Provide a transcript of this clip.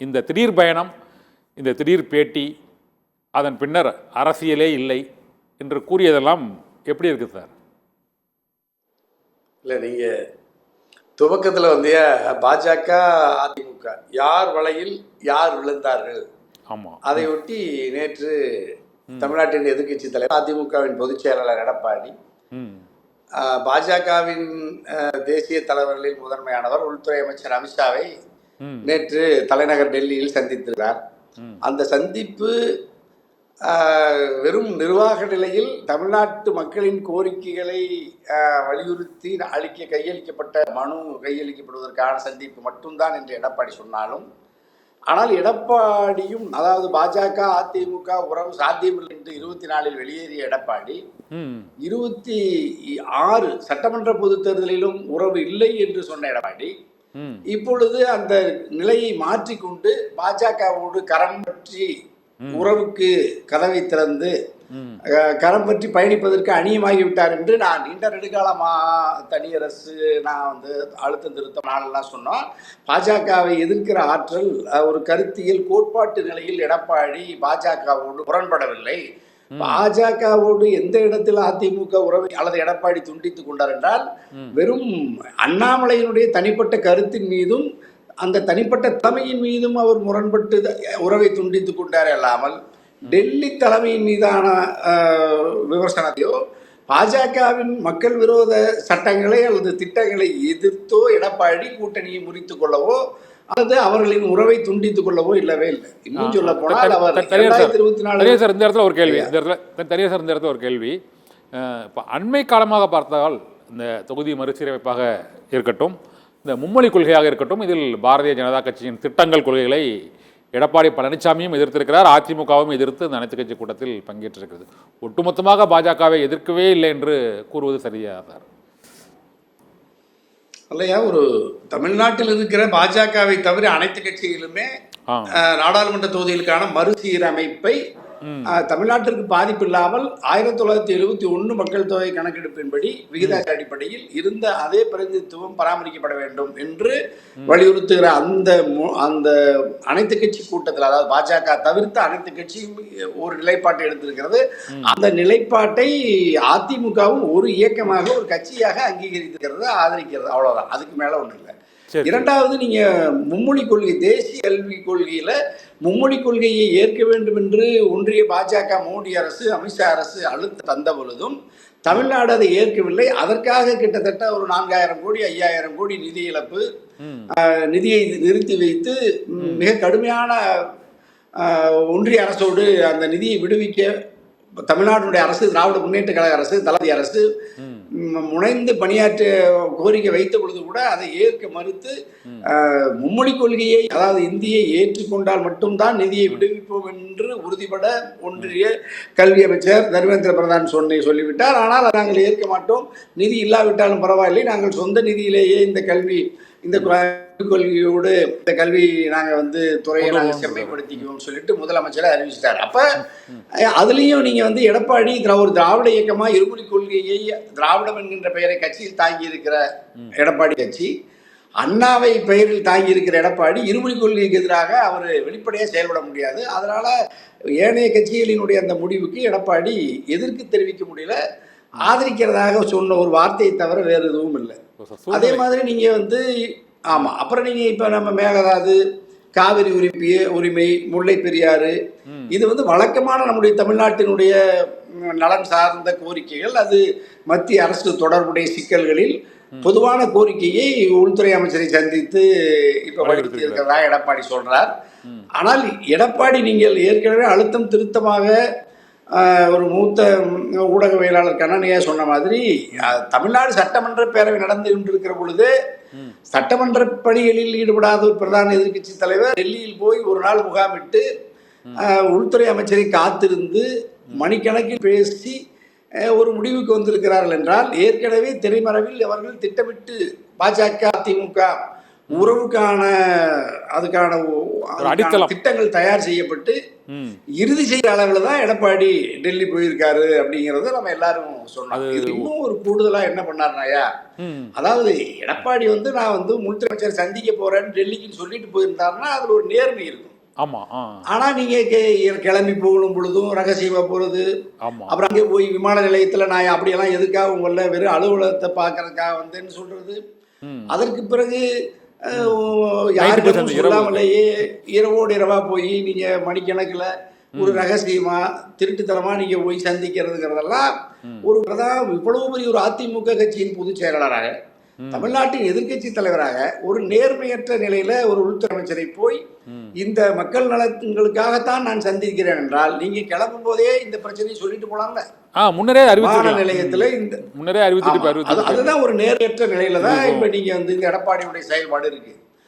இந்த திடீர் பயணம், இந்த திடீர் பேட்டி, அதன் பின்னர் அரசியலே இல்லை என்று கூறியதெல்லாம் எப்படி இருக்குது சார்? இல்லை, நீங்கள் துவக்கத்தில் வந்து பாஜக அதிமுக யார் வலையில் யார் விழுந்தார்கள், ஆமாம், அதை ஒட்டி நேற்று தமிழ்நாட்டின் எதிர்க்கட்சி தலைவர் அதிமுகவின் பொதுச் செயலாளர் எடப்பாடி பாஜகவின் தேசிய தலைவர்களில் முதன்மையானவர் உள்துறை அமைச்சர் அமித்ஷாவை நேற்று தலைநகர் டெல்லியில் சந்தித்திருக்கிறார். அந்த சந்திப்பு வெறும் நிர்வாக நிலையில் தமிழ்நாட்டு மக்களின் கோரிக்கைகளை வலியுறுத்தி கையளிக்கப்பட்ட மனு கையளிக்கப்படுவதற்கான சந்திப்பு மட்டும்தான் என்று எடப்பாடி சொன்னாலும், ஆனால் எடப்பாடியும், அதாவது பாஜக அதிமுக உறவு சாத்தியமில்லை என்று 24 வெளியேறிய எடப்பாடி 26 சட்டமன்ற பொதுத் தேர்தலிலும் உறவு இல்லை என்று சொன்ன எடப்பாடி இப்பொழுது அந்த நிலையை மாற்றிக்கொண்டு பாஜகவோடு கரம் பற்றி உறவுக்கு கதவை திறந்து கரம் பற்றி பயணிப்பதற்கு அணியமாகிவிட்டார் என்று நான் நீண்ட நெடுகாலமா தனியரசு நான் வந்து அழுத்தம் திருத்தம் நாளெல்லாம் சொன்னோம். பாஜகவை எதிர்க்கிற ஆற்றல் ஒரு கருத்தியல் கோட்பாட்டு நிலையில் எடப்பாடி பாஜகவோடு முரண்படவில்லை. பாஜகவோடு எந்த இடத்தில் அதிமுக உறவை அல்லது எடப்பாடி துண்டித்துக் கொண்டார் என்றால், வெறும் அண்ணாமலையினுடைய தனிப்பட்ட கருத்தின் மீதும் அந்த தனிப்பட்ட தலைமையின் மீதும் அவர் முரண்பட்டு உறவை துண்டித்துக் கொண்டார் அல்லாமல், டெல்லி தலைமையின் மீதான விமர்சனத்தையோ பாஜகவின் மக்கள் விரோத சட்டங்களை அல்லது திட்டங்களை எதிர்த்தோ எடப்பாடி கூட்டணியை முறித்துக் கொள்ளவோ அல்லது அவர்களின் உறவை துண்டித்துக் கொள்ளவோ இல்லவே இல்லை. இன்னும் சொல்ல போனால் அவர் 2024 இந்த இடத்துல ஒரு கேள்வி, இப்போ அண்மை காலமாக பார்த்தால் இந்த தொகுதி மறுசீரமைப்பாக இருக்கட்டும், இந்த மும்மொழி கொள்கையாக இருக்கட்டும், இதில் பாரதிய ஜனதா கட்சியின் திட்டங்கள் கொள்கைகளை எடப்பாடி பழனிசாமியும் எதிர்த்திருக்கிறார், அதிமுகவும் எதிர்த்து இந்த அனைத்து கட்சி கூட்டத்தில் பங்கேற்றிருக்கிறது. ஒட்டுமொத்தமாக பாஜகவை எதிர்க்கவே இல்லை என்று கூறுவது சரியா சார்? இல்லையா, ஒரு தமிழ்நாட்டில் இருக்கிற பாஜகவை தவிர அனைத்து கட்சிகளுமே நாடாளுமன்ற தொகுதிகளுக்கான மறுசீரமைப்பை தமிழ்நாட்டிற்கு பாதிப்பு இல்லாமல் 1971 மக்கள் தொகை கணக்கெடுப்பின்படி விகிதாச்சார அடிப்படையில் இருந்த அதே பிரதிநிதித்துவம் பராமரிக்கப்பட வேண்டும் என்று வலியுறுத்துகிற அந்த அனைத்து கட்சி கூட்டத்தில், அதாவது பாஜக தவிர்த்த அனைத்து கட்சியும் ஒரு நிலைப்பாட்டை எடுத்திருக்கிறது. அந்த நிலைப்பாட்டை அதிமுகவும் ஒரு இயக்கமாக, ஒரு கட்சியாக அங்கீகரித்திருக்கிறது, ஆதரிக்கிறது. அவ்வளவுதான், அதுக்கு மேல ஒன்றும் இல்லை. இரண்டாவது, நீங்க மும்மொழி கொள்கை, தேசிய கல்வி கொள்கையில மும்மொழி கொள்கையை ஏற்க வேண்டும் என்று ஒன்றிய பாஜக மோடி அரசு, அமித்ஷா அரசு அழுத்த தந்த பொழுதும் தமிழ்நாடு அதை ஏற்கவில்லை. அதற்காக கிட்டத்தட்ட ஒரு 4000 கோடி 5000 கோடி நிதி இழப்பு, நிதியை நிறுத்தி வைத்து மிக கடுமையான ஒன்றிய அரசோடு அந்த நிதியை விடுவிக்க தமிழ்நாட்டுடைய அரசு, திராவிட முன்னேற்ற கழக அரசு, தளபதி அரசு முனைந்து பணியாற்ற கோரிக்கை வைத்த பொழுது கூட அதை ஏற்க மறுத்து மும்மொழி கொள்கையை, அதாவது இந்தியை ஏற்றுக்கொண்டால் மட்டும்தான் நிதியை விடுவிப்போம் என்று உறுதிபட ஒன்றிய கல்வி அமைச்சர் தர்மேந்திர பிரதான் சொல்லிவிட்டார். ஆனால் நாங்கள் ஏற்க மாட்டோம், நிதி இல்லாவிட்டாலும் பரவாயில்லை, நாங்கள் சொந்த நிதியிலேயே இந்த கொள்கையோடு இந்த கல்வி நாங்கள் வந்து துறையை நாங்கள் செம்மைப்படுத்திக்குவோம் சொல்லிட்டு முதலமைச்சரை அறிவிச்சிட்டார். அப்போ அதுலேயும் நீங்கள் வந்து எடப்பாடி ஒரு திராவிட இயக்கமாக இருமொழி கொள்கையை, திராவிடம் என்கின்ற பெயரை கட்சியில் தாங்கி இருக்கிற எடப்பாடி கட்சி, அண்ணாவை பெயரில் தாங்கி இருக்கிற எடப்பாடி இருமொழி கொள்கைக்கு எதிராக அவர் வெளிப்படையாக செயல்பட முடியாது. அதனால ஏனைய கட்சிகளினுடைய அந்த முடிவுக்கு எடப்பாடி எதிர்ப்பு தெரிவிக்க முடியல. ஆதரிக்கிறதாக சொன்ன ஒரு வார்த்தையை தவிர வேறு எதுவும் இல்லை. அதே மாதிரி நீங்கள் வந்து ஆமாம், அப்புறம் நீங்கள் இப்போ நம்ம மேகதாது, காவிரி உரிமை, முல்லை பெரியாறு, இது வந்து வழக்கமான நம்முடைய தமிழ்நாட்டினுடைய நலன் சார்ந்த கோரிக்கைகள். அது மத்திய அரசு தொடர்புடைய சிக்கல்களில் பொதுவான கோரிக்கையை உள்துறை அமைச்சரை சந்தித்து இப்போ வலியுறுத்தி இருக்கிறதா எடப்பாடி சொல்றார். ஆனால் எடப்பாடி, நீங்கள் ஏற்கனவே அழுத்தம் திருத்தமாக ஒரு மூத்த ஊடகவியலாளர் கண்ணனையா சொன்ன மாதிரி, தமிழ்நாடு சட்டமன்ற பேரவை நடந்து கொண்டிருக்கிற பொழுது சட்டமன்ற பணிகளில் ஈடுபடாத ஒரு பிரதான எதிர்கட்சி தலைவர் டெல்லியில் போய் ஒரு நாள் முகாமிட்டு உள்துறை அமைச்சரை காத்திருந்து மணிக்கணக்கில் பேசி ஒரு முடிவுக்கு வந்திருக்கிறார்கள் என்றால், ஏற்கனவே திரைமறைவில் அவர்கள் திட்டமிட்டு பாஜக அதிமுக உறவுக்கான அதுக்கான அடித்தளம். திட்டங்கள் தயார் செய்யப்பட்டு இறுதி செய்கிற அளவில் தான் எடப்பாடி டெல்லி போயிருக்காரு அப்படிங்கிறத நம்ம எல்லாரும் சொன்னோம். இது இன்னும் ஒரு கூடுதலாக என்ன பண்ணாருனாயா, அதாவது எடப்பாடி நான் உள்துறை அமைச்சர் சந்திக்க போறேன்னு டெல்லிக்கு சொல்லிட்டு போயிருந்தாருன்னா அதுல ஒரு நேர்மை இருக்கும். ஆமா. ஆனா நீங்க கிளம்பி போகணும் பொழுதும் ரகசியமா போறது, ஆமா. அப்புறம் அங்கே போய் விமான நிலையத்துல நான் அப்படியெல்லாம் எதுக்காக உங்கள வெறும் அலுவலகத்தை பார்க்கறதுக்காக வந்தேன்னு சொல்றது, அதற்கு பிறகு யாருக்கும் சொல்லாமலேயே இரவோடு இரவா போய் நீங்க மணிக்கணக்கில் ஒரு ரகசியமா திருட்டுத்தனமா நீங்க போய் சந்திக்கிறதுங்கிறதெல்லாம் ஒரு இவ்வளவு பெரிய ஒரு அதிமுக கட்சியின் பொதுச் செயலாளராக, தமிழ்நாட்டின் எதிர்க்கட்சி தலைவராக ஒரு நேர்மையற்ற நிலையில ஒரு உள்துறை அமைச்சரை போய் இந்த மக்கள் நலன்களுக்காகத்தான் நான் சந்திக்கிறேன் என்றால் நீங்க கிளம்பும் போதே இந்த பிரச்சனையை சொல்லிட்டு போலாம்ல. முன்னரே விமான நிலையத்துல முன்னரே அறிவித்துட்டு அதுதான் ஒரு நேர்மையற்ற நிலையில தான் இப்ப நீங்க இந்த எடப்பாடியுடைய செயல்பாடு இருக்கு.